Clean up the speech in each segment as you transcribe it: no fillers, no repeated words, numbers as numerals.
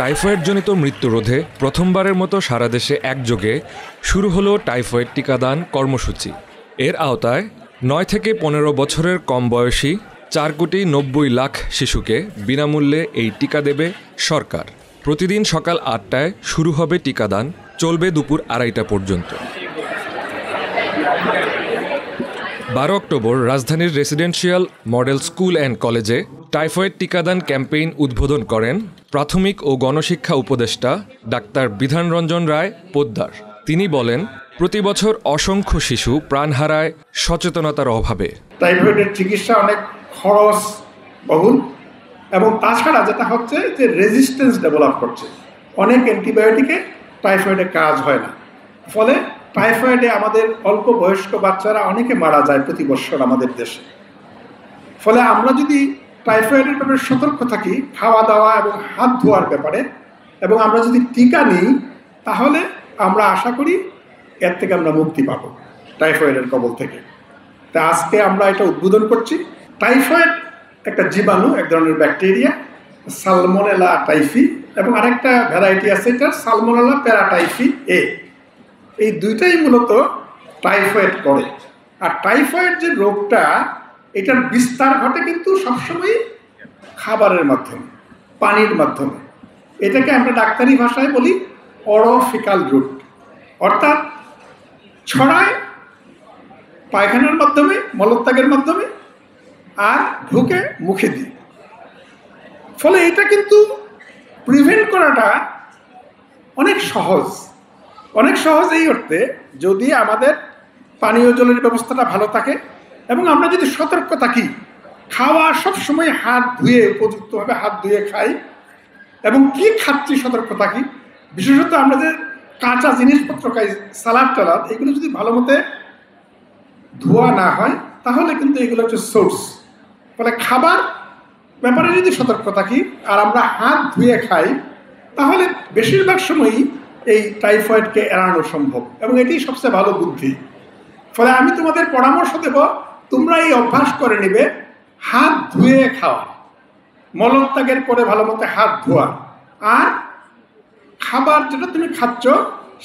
টাইফয়েডজনিত মৃত্যু রোধে প্রথমবারের মতো সারা দেশে একযোগে শুরু হলো টাইফয়েড টিকাদান কর্মসূচি। এর আওতায় ৯ থেকে ১৫ বছরের কম বয়সী ৪,৯০,০০,০০০ শিশুকে বিনামূল্যে এই টিকা দেবে সরকার। প্রতিদিন সকাল ৮টায় শুরু হবে টিকাদান, চলবে দুপুর ২:৩০ পর্যন্ত। ১২ অক্টোবর রাজধানীর রেসিডেন্সিয়াল মডেল স্কুল অ্যান্ড কলেজে টাইফয়েড টিকাদান ক্যাম্পেইন উদ্বোধন করেন প্রাথমিক ও গণশিক্ষা উপদেষ্টা ডাক্তার বিধানরঞ্জন রায় পোদ্দার। তিনি বলেন, প্রতি বছর অসংখ্য শিশু প্রাণ হারায় সচেতনতার অভাবে। টাইফয়েডের চিকিৎসা অনেক খরচ বহুল এবং তাছাড়া যেটা হচ্ছে যে রেজিস্ট্যান্স ডেভেলপ করছে। অনেক অ্যান্টিবায়োটিকে টাইফয়েডে কাজ হয় না, ফলে টাইফয়েডে আমাদের অল্প বয়স্ক বাচ্চারা অনেকে মারা যায় প্রতি বছর আমাদের দেশে। ফলে আমরা যদি টাইফয়েডের ব্যাপারে সতর্ক থাকি, খাওয়া দাওয়া এবং হাত ধোয়ার ব্যাপারে, এবং আমরা যদি টিকা নিই, তাহলে আমরা আশা করি এর থেকে আমরা মুক্তি পাবো টাইফয়েডের কবল থেকে। তা আজকে আমরা এটা উদ্বোধন করছি। টাইফয়েড একটা জীবাণু, এক ধরনের ব্যাকটেরিয়া, সালমোনেলা টাইফি, এবং আরেকটা ভ্যারাইটি আছে এটা সালমোনেলা প্যারাটাইফি এ। এই দুইটাই মূলত টাইফয়েড করে। আর টাইফয়েড যে রোগটা, এটার বিস্তার ঘটে কিন্তু সবসময় খাবারের মাধ্যমে, পানির মাধ্যমে। এটাকে আমরা ডাক্তারি ভাষায় বলি অরোফিক্যাল রুট, অর্থাৎ ছড়ায় পায়খানার মাধ্যমে, মলত্যাগের মাধ্যমে, আর ঢুকে মুখে দিই। ফলে এটা কিন্তু প্রিভেন্ট করাটা অনেক সহজ। অনেক সহজ এই অর্থে, যদি আমাদের পানীয় জলের ব্যবস্থাটা ভালো থাকে এবং আমরা যদি সতর্ক থাকি, খাওয়া সবসময় হাত ধুয়ে, উপযুক্তভাবে হাত ধুয়ে খাই, এবং কি খাচ্ছি সতর্ক থাকি। বিশেষত আমরা যে কাঁচা জিনিসপত্র খাই, সালাদ টালাদ, এগুলো যদি ভালো মতো ধোয়া না হয়, তাহলে কিন্তু এগুলো হচ্ছে সোর্স। ফলে খাবার ব্যাপারে যদি সতর্ক থাকি আর আমরা হাত ধুয়ে খাই, তাহলে বেশিরভাগ সময়ই এই টাইফয়েডকে এড়ানো সম্ভব, এবং এটি সবচেয়ে ভালো বুদ্ধি। ফলে আমি তোমাদের পরামর্শ দেব, তোমরা এই অভ্যাস করে নেবে হাত ধুয়ে খাওয়া, মলত্যাগের পরে ভালো মতো হাত ধোয়া, আর খাবার যেটা তুমি খাচ্ছ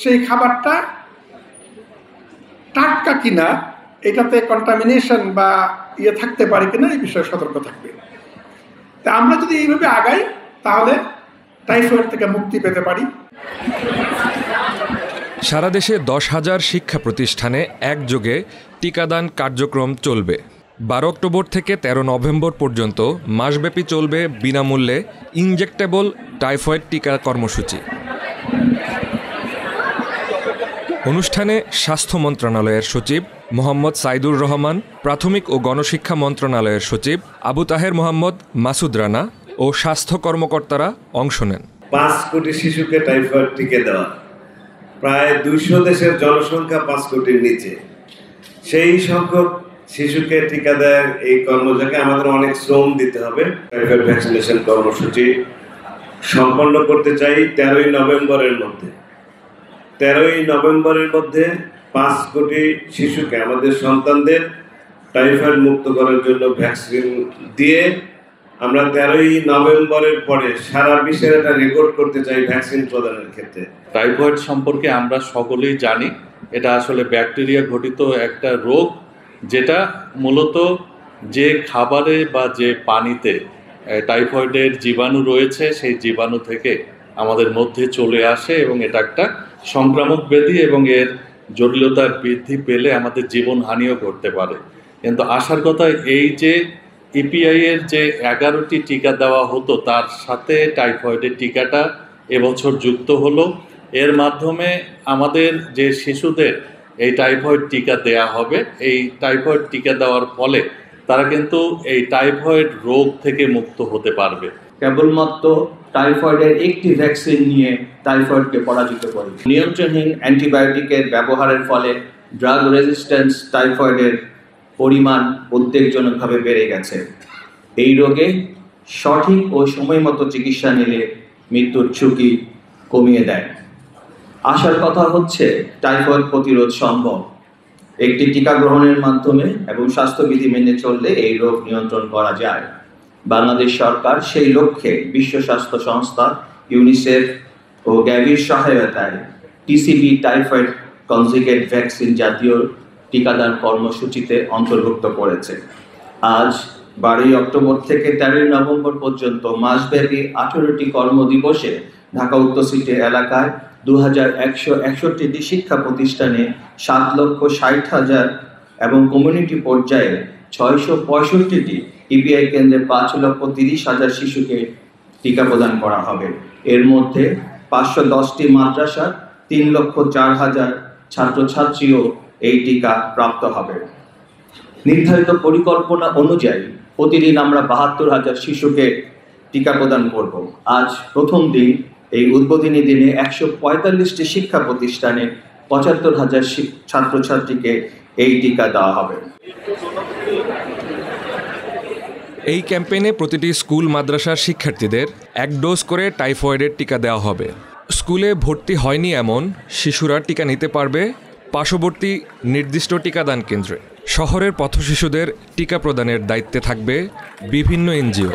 সেই খাবারটা টাটকা কিনা, এটাতে কন্টামিনেশন বা থাকতে পারে কিনা, এই বিষয়ে সতর্ক থাকবে। তা আমরা যদি এইভাবে আগাই, তাহলে টাইফয়েড থেকে মুক্তি পেতে পারি। সারা দেশে 10,000 শিক্ষা প্রতিষ্ঠানে একযোগে টিকাদান কার্যক্রম চলবে। 12 অক্টোবর থেকে 13 নভেম্বর পর্যন্ত মাসব্যাপী চলবে বিনামূল্যে ইনজেক্টেবল টাইফয়েড টিকা কর্মসূচি। অনুষ্ঠানে স্বাস্থ্য মন্ত্রণালয়ের সচিব মোহাম্মদ সাইদুর রহমান, প্রাথমিক ও গণশিক্ষা মন্ত্রণালয়ের সচিব আবু তাহের মোহাম্মদ মাসুদ রানা ও স্বাস্থ্য কর্মকর্তারা অংশ নেন। 5 কোটি শিশুকে টাইফয়েড টিকা দেওয়া, প্রায় 200 দেশের জনসংখ্যা 5 কোটির নিচে, সেই সংখ্যক শিশুকে টিকা দেওয়ার এই কর্মযোগে আমাদের অনেক শ্রম দিতে হবে। টাইফয়েড ভ্যাকসিনেশন কর্মসূচি সম্পন্ন করতে চাই 13ই নভেম্বরের মধ্যে। 13ই নভেম্বরের মধ্যে 5 কোটি শিশুকে, আমাদের সন্তানদের টাইফয়েড মুক্ত করার জন্য ভ্যাকসিন দিয়ে আমরা 13ই নভেম্বরের পরে সারা বিশ্বের একটা রেকর্ড করতে চাই ভ্যাকসিন প্রদানের ক্ষেত্রে। টাইফয়েড সম্পর্কে আমরা সকলেই জানি, এটা আসলে ব্যাকটেরিয়া ঘটিত একটা রোগ, যেটা মূলত যে খাবারে বা যে পানিতে টাইফয়েডের জীবাণু রয়েছে, সেই জীবাণু থেকে আমাদের মধ্যে চলে আসে, এবং এটা একটা সংক্রামক ব্যাধি, এবং এর জটিলতা বৃদ্ধি পেলে আমাদের জীবনহানিও ঘটতে পারে। কিন্তু আসার কথা এই যে ইপিআই এর যে 11টি টিকা দেওয়া হতো, তার সাথে টাইফয়েডের টিকাটা এবছর যুক্ত হলো। এর মাধ্যমে আমাদের যে শিশুদের এই টাইফয়েড টিকা দেয়া হবে, এই টাইফয়েড টিকা দেওয়ার ফলে তারা কিন্তু এই টাইফয়েড রোগ থেকে মুক্ত হতে পারবে। কেবলমাত্র টাইফয়েডের একটি ভ্যাকসিন নিয়ে টাইফয়েডকে পরাজিত করে। নিয়ন্ত্রণহীন অ্যান্টিবায়োটিকের ব্যবহারের ফলে ড্রাগ রেজিস্ট্যান্স টাইফয়েডের পরিমাণ উদ্বেগজনকভাবে বেড়ে গেছে। এই রোগে সঠিক ও সময়মতো চিকিৎসা নিলে মৃত্যুর ঝুঁকি কমিয়ে দেয়। আশার কথা হচ্ছে টাইফয়েড প্রতিরোধ সম্ভব। একটি টিকা গ্রহণের মাধ্যমে এবং স্বাস্থ্যবিধি মেনে চললে এই রোগ নিয়ন্ত্রণ করা যায়। বাংলাদেশ সরকার সেই লক্ষ্যে বিশ্ব স্বাস্থ্য সংস্থা ইউনিসেফ ও গ্যাভির সহায়তায় টিসিবি টাইফয়েড কনজুগেট ভ্যাকসিন জাতীয় টিকাদান কর্মসূচিতে অন্তর্ভুক্ত করেছে। আজ 12 অক্টোবর থেকে 13 নভেম্বর পর্যন্ত মাসব্যাপী 18টি কর্মদিবসে ঢাকা উত্তর সিটি এলাকায় 2161টি শিক্ষা প্রতিষ্ঠানে 7,60,000 এবং কমিউনিটি পর্যায়ে 665টি ইপিআই কেন্দ্রে 5,30,000 শিশুকে টিকা প্রদান করা হবে। এর মধ্যে 510টি মাদ্রাসা 3,04,000 ছাত্রছাত্রীও এই টিকা প্রাপ্ত হবে। নির্ধারিত পরিকল্পনা অনুযায়ী প্রতিদিন আমরা 72,000 শিশুকে টিকা প্রদান করব। আজ প্রথম দিন, এই উদ্বোধনী দিনে 145টি শিক্ষা প্রতিষ্ঠানে 75,000 ছাত্রছাত্রীকে এই টিকা দেওয়া হবে। এই ক্যাম্পেইনে প্রতিটি স্কুল মাদ্রাসার শিক্ষার্থীদের 1 ডোজ করে টাইফয়েডের টিকা দেওয়া হবে। স্কুলে ভর্তি হয়নি এমন শিশুরা টিকা নিতে পারবে পার্শ্ববর্তী নির্দিষ্ট টিকাদান কেন্দ্রে। শহরের পথশিশুদের টিকা প্রদানের দায়িত্বে থাকবে বিভিন্ন এনজিও।